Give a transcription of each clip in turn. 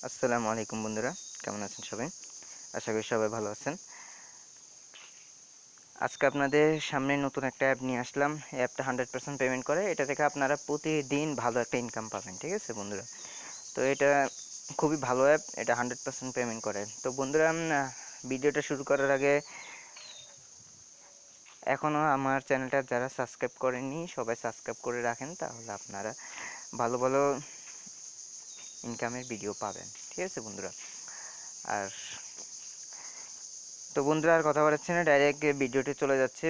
আসসালামু আলাইকুম বন্ধুরা, কেমন আছেন সবাই? আশা করি সবাই ভালো আছেন। আজকে আপনাদের সামনে নতুন একটা অ্যাপ নিয়ে আসলাম। এই অ্যাপটা 100% পেমেন্ট করে। এটা থেকে আপনারা প্রতিদিন ভালো একটা ইনকাম পাবেন, ঠিক আছে বন্ধুরা? তো এটা খুবই ভালো অ্যাপ, এটা 100% পেমেন্ট করে। তো বন্ধুরা, ভিডিওটা শুরু করার আগে এখনও আমার চ্যানেলটা যারা সাবস্ক্রাইব করেননি সবাই সাবস্ক্রাইব করে রাখেন, তাহলে আপনারা ভালো ভালো ইনকামের ভিডিও পাবেন, ঠিক আছে বন্ধুরা? আর তো বন্ধুরা, আর কথা বাড়াচ্ছি না, ডাইরেক্ট ভিডিওতে চলে যাচ্ছে।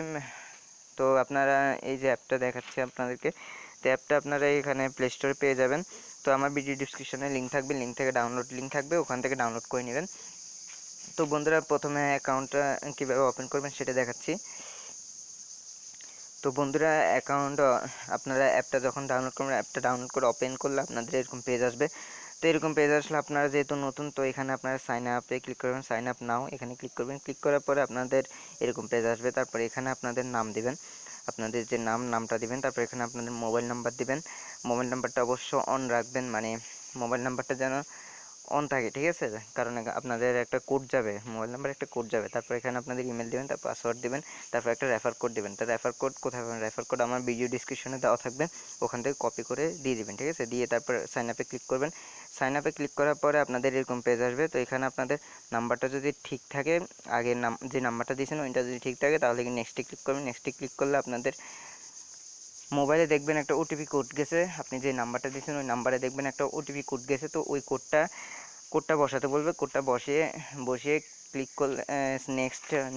তো আপনারা এই যে অ্যাপটা দেখাচ্ছি আপনাদেরকে, তো অ্যাপটা আপনারা এখানে প্লে স্টোরে পেয়ে যাবেন। তো আমার ভিডিও ডিসক্রিপশনে লিঙ্ক থাকবে, লিঙ্ক থেকে ডাউনলোড লিঙ্ক থাকবে, ওখান থেকে ডাউনলোড করে নেবেন। তো বন্ধুরা, প্রথমে অ্যাকাউন্টটা কীভাবে ওপেন করবেন সেটা দেখাচ্ছি। তো বন্ধুরা, অ্যাকাউন্ট আপনারা অ্যাপটা যখন ডাউনলোড করবেন, অ্যাপটা ডাউনলোড করে ওপেন করলে আপনাদের এরকম পেজ আসবে। তো এরকম পেজ আসলে আপনারা যেহেতু নতুন, তো এখানে আপনারা সাইন আপে ক্লিক করবেন, সাইন আপ নাও এখানে ক্লিক করবেন। ক্লিক করার পরে আপনাদের এরকম পেজ আসবে। তারপরে এখানে আপনাদের নাম দিবেন, আপনাদের যে নামটা দিবেন। তারপর এখানে আপনাদের মোবাইল নাম্বার দিবেন। মোবাইল নাম্বারটা অবশ্য অন রাখবেন, মানে মোবাইল নাম্বারটা যেন অন থাকে, ঠিক আছে? কারণ আপনাদের একটা কোড যাবে, মোবাইল নাম্বার একটা কোড যাবে। তারপর এখানে আপনাদের ইমেল দিবেন, তারপর পাসওয়ার্ড দিবেন, তারপর একটা রেফার কোড দিবেন। তো রেফার কোড কোথায় পাবেন? রেফার কোড আমার ভিডিও ডিসক্রিপশনে দেওয়া থাকবে, ওখান থেকে কপি করে দিয়ে দিবেন, ঠিক আছে? দিয়ে তারপর সাইন আপে ক্লিক করবেন। সাইন আপে ক্লিক করার পরে আপনাদের এরকম পেজ আসবে। তো এখানে আপনাদের নাম্বারটা যদি ঠিক থাকে, আগের যে নাম্বারটা দিয়েছেন ওইটা যদি ঠিক থাকে, তাহলে নেক্সটে ক্লিক করবেন। নেক্সটে ক্লিক করলে আপনাদের মোবাইলে দেখবেন একটা ওটিপি কোড গেছে। আপনি যে নাম্বারটা দিয়েছেন ওই নাম্বারে দেখবেন একটা ওটিপি কোড গেছে। তো ওই কোডটা বসাতে বলবে। কোডটা বসিয়ে ক্লিক করলে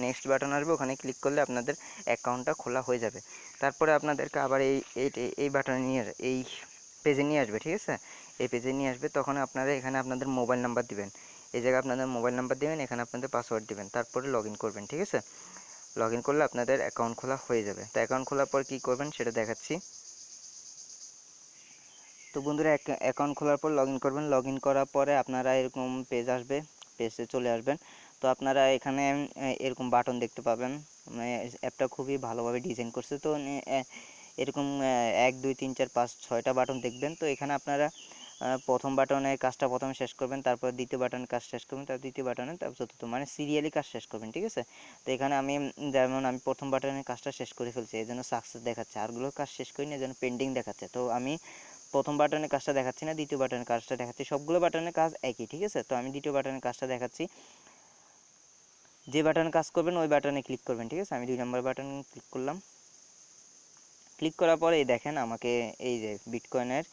নেক্সট বাটন আসবে, ওখানে ক্লিক করলে আপনাদের অ্যাকাউন্টটা খোলা হয়ে যাবে। তারপরে আপনাদেরকে আবার এই বাটনে এই পেজে নিয়ে আসবে, ঠিক আছে? এই পেজে নিয়ে আসবে, তখন আপনারা এখানে আপনাদের মোবাইল নাম্বার দিবেন। এই জায়গায় আপনাদের মোবাইল নাম্বার দিবেন, এখানে আপনাদের পাসওয়ার্ড দিবেন, তারপরে লগ ইন করবেন, ঠিক আছে? লগ ইন করলে আপনাদের অ্যাকাউন্ট খোলা হয়ে যাবে। তো অ্যাকাউন্ট খোলার পর কী করবেন সেটা দেখাচ্ছি। তো বন্ধুরা, অ্যাকাউন্ট খোলার পর লগ ইন করবেন। লগ ইন করার পরে আপনারা এরকম পেজ আসবে, পেজে চলে আসবেন। তো আপনারা এখানে এরকম বাটন দেখতে পাবেন। মানে অ্যাপটা খুবই ভালোভাবে ডিজাইন করছে। তো এরকম 1 2 3 4 5 6টা বাটন দেখবেন। তো এখানে আপনারা প্রথম বাটনের কাজটা প্রথমে শেষ করবেন, তারপর দ্বিতীয় বাটনের কাজ শেষ করবেন, তারপর তৃতীয় বাটনে, তারপর চতুর্থ, মানে সিরিয়ালি কাজ শেষ করবেন, ঠিক আছে? তো এখানে যেমন আমি প্রথম বাটনের কাজটা শেষ করে ফেলছি, এই জন্য সাকসেস দেখাচ্ছে। আরগুলোর কাজ শেষ করিনি, এই জন্য পেন্ডিং দেখাচ্ছে। তো আমি প্রথম বাটনের কাজটা দেখাচ্ছি না, দ্বিতীয় বাটনের কাজটা দেখাচ্ছি। সবগুলো বাটনের কাজ একই, ঠিক আছে? তো আমি দ্বিতীয় বাটনের কাজটা দেখাচ্ছি। যে বাটনে কাজ করবেন ওই বাটনে ক্লিক করবেন, ঠিক আছে? আমি 2 নম্বর বাটন ক্লিক করলাম। ক্লিক করার পরে দেখেন আমাকে এই যে বিটকয়েনের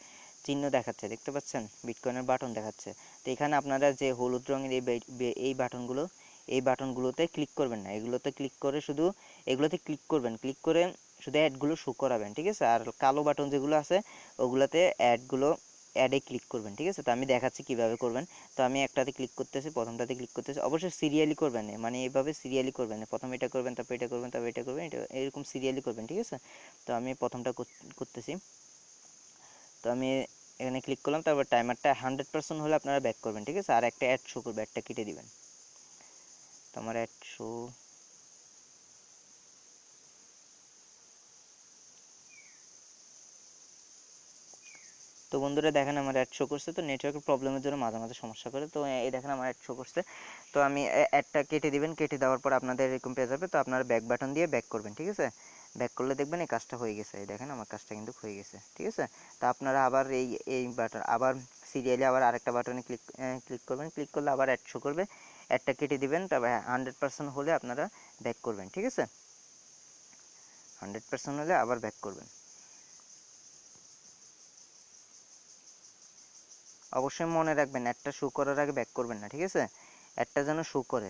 চিহ্ন দেখাচ্ছে, দেখতে পাচ্ছেন? বিটকয়েনের বাটন দেখাচ্ছে। তো এখানে আপনারা যে হলুদ রঙের এই বাটনগুলোতে ক্লিক করবেন না, এগুলোতে ক্লিক করে শুধু এগুলোতে ক্লিক করবেন। ক্লিক করে শুধু অ্যাডগুলো শো করাবেন, ঠিক আছে? আর কালো বাটন যেগুলো আছে ওগুলোতে অ্যাডে ক্লিক করবেন, ঠিক আছে? তো আমি দেখাচ্ছি কিভাবে করবেন। তো আমি একটাতে ক্লিক করতেছি, প্রথমটাতে ক্লিক করতেছি। অবশ্যই সিরিয়ালি করবেন, মানে এইভাবে সিরিয়ালি করবেন, প্রথমে এটা করবেন, তারপর এটা করবেন, তারপর এটা করবেন, এটা এরকম সিরিয়ালি করবেন, ঠিক আছে? তো আমি প্রথমটা করতেছি। তো আমি এখানে ক্লিক করলাম, তারপর টাইমারটা 100% হলে আপনারা ব্যাক করবেন, ঠিক আছে? আর একটা অ্যাড শো করবে, অ্যাডটা কেটে দিবেন। তো আমার অ্যাড শো তো বন্ধুরা দেখেন আমার অ্যাড শো করছে। তো নেটওয়ার্কের প্রবলেমের জন্য মাঝে মাঝে সমস্যা করে। তো এই দেখেন আমার অ্যাড শো করছে। তো আমি অ্যাডটা কেটে দিবেন, কেটে দেওয়ার পর আপনাদের এরকম পেয়ে যাবে। তো আপনারা ব্যাক বাটন দিয়ে ব্যাক করবেন, ঠিক আছে? ব্যাক করলে দেখবেন এই কাজটা হয়ে গেছে। এই দেখেন আমার কাজটা কিন্তু হয়ে গেছে, ঠিক আছে? তো আপনারা আবার এই বাটন আবার সিরিয়ালি আবার আরেকটা বাটনে ক্লিক করবেন। ক্লিক করলে আবার অ্যাড শো করবে, অ্যাডটা কেটে দিবেন। তবে 100% হলে আপনারা ব্যাক করবেন, ঠিক আছে? 100% হলে আবার ব্যাক করবেন। অবশ্যই মনে রাখবেন অ্যাডটা শো করার আগে ব্যাক করবেন না, ঠিক আছে? অ্যাডটা যেন শো করে,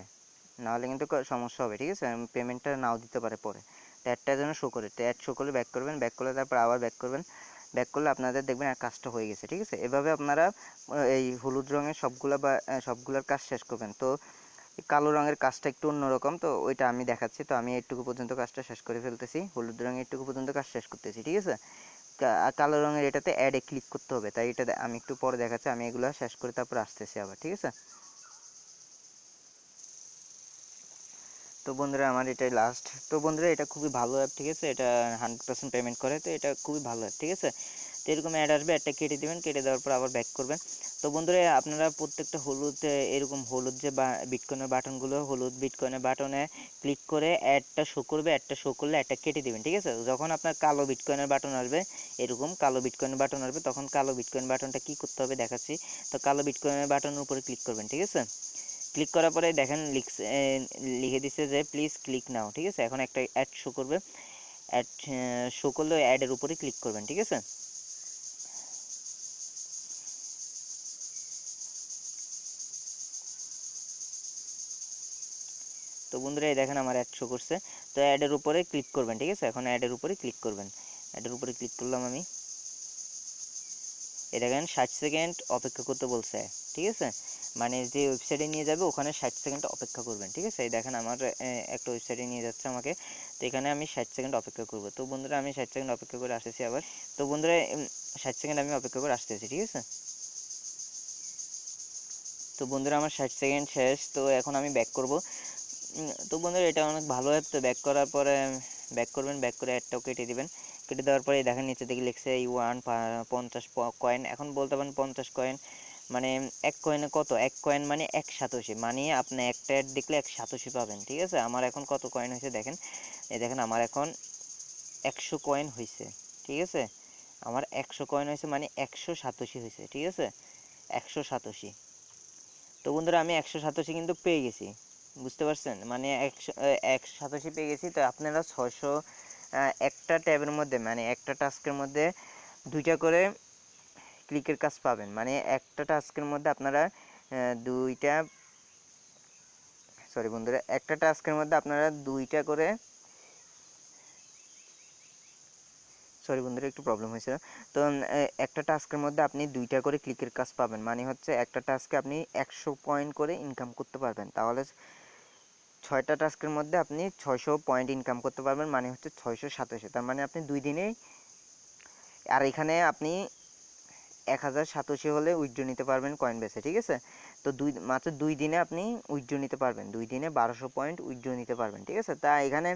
নাহলে কিন্তু সমস্যা হবে, ঠিক আছে? পেমেন্টটা নাও দিতে পারে পরে। তো অ্যাডটা যেন শো করে, তো অ্যাড শো করলে ব্যাক করবেন, ব্যাক করলে তারপর আবার ব্যাক করবেন। ব্যাক করলে আপনাদের দেখবেন আর কাজটা হয়ে গেছে, ঠিক আছে? এভাবে আপনারা এই হলুদ রঙের সবগুলোর কাজ শেষ করবেন। তো কালো রঙের কাজটা একটু অন্যরকম, তো ওইটা আমি দেখাচ্ছি। তো আমি এইটুকু পর্যন্ত কাজটা শেষ করে ফেলতেছি, হলুদ রঙের এইটুকু পর্যন্ত কাজ শেষ করতেছি, ঠিক আছে? কালো রঙের এটাতে অ্যাডে ক্লিক করতে হবে, তাই এটা আমি একটু পরে দেখাচ্ছি। আমি এগুলো শেষ করে তারপর আসতেছি আবার, ঠিক আছে? তো বন্ধুরা, আমার এটাই লাস্ট। তো বন্ধুরা, এটা খুবই ভালো অ্যাপ, ঠিক আছে? এটা 100% পেমেন্ট করে। তো এটা খুবই ভালো অ্যাপ, ঠিক আছে? তো এরকম অ্যাড আসবে, অ্যাডটা কেটে দেবেন, কেটে দেওয়ার পর আবার ব্যাক করবেন। তো বন্ধুরা আপনারা প্রত্যেকটা হলুদ এরকম হলুদ যে বিটকয়েনের বাটনগুলো, হলুদ বিটকয়েনের বাটনে ক্লিক করে অ্যাডটা শো করবে, অ্যাডটা শো করলে অ্যাডটা কেটে দিবেন, ঠিক আছে। যখন আপনার কালো বিটকয়েনের বাটন আসবে, এরকম কালো বিটকয়েনের বাটন আসবে, তখন কালো বিটকয়েন বাটনটা কি করতে হবে দেখাচ্ছি। তো কালো বিটকয়েনের বাটনের উপরে ক্লিক করবেন, ঠিক আছে। ক্লিক করার পরে দেখেন লিখে দিচ্ছে যে প্লিজ ক্লিক নাও, ঠিক আছে। এখন একটা অ্যাড শো করবে, অ্যাড শো করলে অ্যাডের উপরে ক্লিক করবেন, ঠিক আছে। তো বন্ধুরা এই দেখেন আমার অ্যাড শো করছে। তো অ্যাডের উপরে ক্লিক করবেন, ঠিক আছে। এখন অ্যাডের উপরে ক্লিক করবেন, অ্যাডের উপরে ক্লিক করলাম আমি। এই দেখেন 60 সেকেন্ড অপেক্ষা করতে বলছে, ঠিক আছে। মানে যে ওয়েবসাইটে নিয়ে যাবে ওখানে 60 সেকেন্ড অপেক্ষা করবেন, ঠিক আছে। এই দেখেন আমার একটা ওয়েবসাইটে নিয়ে যাচ্ছে আমাকে, তো এখানে আমি 60 সেকেন্ড অপেক্ষা করব। তো বন্ধুরা আমি 60 সেকেন্ড অপেক্ষা করে আসতেছি আবার। তো বন্ধুরা 60 সেকেন্ড আমি অপেক্ষা করে আসতেছি, ঠিক আছে। তো বন্ধুরা আমার 60 সেকেন্ড শেষ। তো এখন আমি ব্যাক করব। তো বন্ধুরা এটা অনেক ভালো অ্যাপ। তো ব্যাক করার পরে ব্যাক করবেন, ব্যাক করে অ্যাডটাও কেটে দিবেন। কেটে দেওয়ার পরে দেখেন নিচে দিকে লিখছে ইউ 50 কয়েন। এখন বলতে পারেন 50 কয়েন মানে এক কয়েনে কত, এক কয়েন মানে এক সাতোশি, মানে আপনি একটা অ্যাড দেখলে এক সাতোশি পাবেন, ঠিক আছে। আমার এখন কত কয়েন হয়েছে দেখেন, এই দেখেন আমার এখন 100 কয়েন হয়েছে, ঠিক আছে। আমার 100 কয়েন হয়েছে মানে 100 সাতোশি হয়েছে, ঠিক আছে, 100 সাতোশি। তো বন্ধুরা আমি 100 সাতোশি কিন্তু পেয়ে গেছি, বুঝতে পারছেন, মানে 100 সাতোশি পেয়ে গেছি। তো আপনারা 600 একটা ট্যাবের মধ্যে মানে একটা টাস্কের মধ্যে দুইটা করে ক্লিকের কাজ পাবেন, মানে একটা টাস্কের মধ্যে আপনারা দুইটা, সরি বন্ধুরা, একটা টাস্কের মধ্যে আপনারা দুইটা করে, সরি বন্ধুরা একটু প্রবলেম হয়েছে। তো একটা টাস্কের মধ্যে আপনি দুইটা করে ক্লিকের কাজ পাবেন, মানে হচ্ছে একটা টাস্কে আপনি 100 পয়েন্ট করে ইনকাম করতে পারবেন। তাহলে 6টা টাস্কের মধ্যে আপনি 600 পয়েন্ট ইনকাম করতে পারবেন, মানে হচ্ছে 687। তার মানে আপনি 2 দিনে, আর এখানে আপনি 1087 হলে উইথড্র নিতে পারবেন কয়েন বেসে, ঠিক আছে। তো মাত্র 2 দিনে আপনি উইথড্র নিতে পারবেন, 2 দিনে 1200 পয়েন্ট উইথড্র নিতে পারবেন, ঠিক আছে। তা এখানে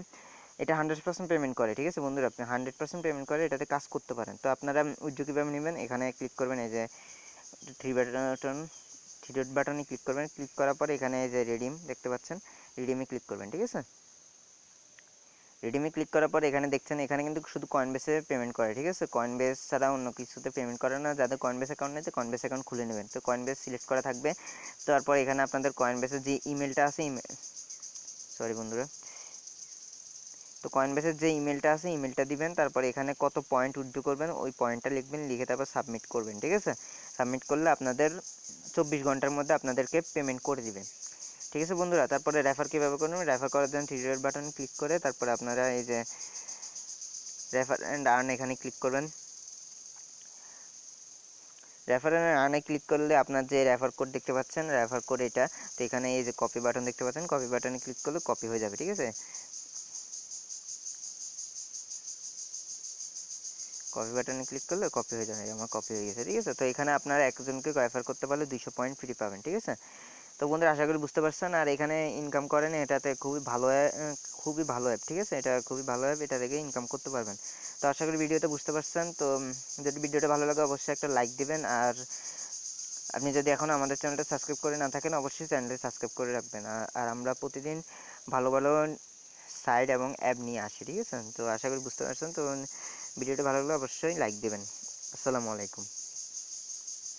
এটা 100% পেমেন্ট করে, ঠিক আছে বন্ধুরা। আপনি 100% পেমেন্ট করে এটাতে কাজ করতে পারেন। তো আপনারা উইথড্র কীভাবে নেবেন, এখানে ক্লিক করবেন, এই যে থ্রি ডট বাটনে ক্লিক করবেন। ক্লিক করার পরে এখানে এই যে রিডিম দেখতে পাচ্ছেন, রিডিমে ক্লিক করবেন, ঠিক আছে। রিডিমে ক্লিক করার পর এখানে দেখছেন, এখানে কিন্তু শুধু কয়েন বেসে পেমেন্ট করে, ঠিক আছে। কয়েন বেস ছাড়া অন্য কিছুতে পেমেন্ট করে না। যাদের কয়েন বেস অ্যাকাউন্ট নেই, কয়েন বেস অ্যাকাউন্ট খুলে নেবেন। তো কয়েন বেস সিলেক্ট করা থাকবে। তারপর এখানে আপনাদের কয়েন বেসের যে ইমেলটা আছে, সরি বন্ধুরা, তো কয়েন বেসের যে ইমেলটা আছে ইমেলটা দিবেন। তারপর এখানে কত পয়েন্ট উইথড্র করবেন ওই পয়েন্টটা লিখবেন, লিখে তারপর সাবমিট করবেন, ঠিক আছে। সাবমিট করলে আপনাদের 24 ঘন্টার মধ্যে আপনাদেরকে পেমেন্ট করে দিবে, ঠিক আছে বন্ধুরা। তারপরে রেফার কীভাবে করবেন, রেফার করার জন্য থ্রি ডট বাটন ক্লিক করে তারপরে আপনারা এই যে রেফার অ্যান্ড আর্ন এখানে ক্লিক করবেন। রেফার অ্যান্ড আর্নে ক্লিক করলে আপনার যে রেফার কোড দেখতে পাচ্ছেন, রেফার কোড এটা। তো এখানে এই যে কপি বাটন দেখতে পাচ্ছেন, কপি বাটনে ক্লিক করলে কপি হয়ে যাবে, ঠিক আছে। কপি বাটনে ক্লিক করলে কপি হয়ে যাবে, আমার কপি হয়ে গেছে, ঠিক আছে। তো এখানে আপনারা একজনকে রেফার করতে পারলে 200 পয়েন্ট ফ্রি পাবেন, ঠিক আছে। তো বন্ধুরা আশা করি বুঝতে পারছেন। আর এখানে ইনকাম করেন, এটাতে খুবই ভালো খুবই ভালো অ্যাপ, ঠিক আছে। এটা খুবই ভালো অ্যাপ, এটা থেকে ইনকাম করতে পারবেন। তো আশা করি ভিডিওতে বুঝতে পারছেন। তো যদি ভিডিওটা ভালো লাগে অবশ্যই একটা লাইক দিবেন। আর আপনি যদি এখনও আমাদের চ্যানেলটা সাবস্ক্রাইব করে না থাকেন অবশ্যই চ্যানেলটা সাবস্ক্রাইব করে রাখবেন। আর আমরা প্রতিদিন ভালো ভালো সাইট এবং অ্যাপ নিয়ে আসি, ঠিক আছে। তো আশা করি বুঝতে পারছেন। তো ভিডিওটা ভালো লাগলে অবশ্যই লাইক দেবেন। আসসালামু আলাইকুম।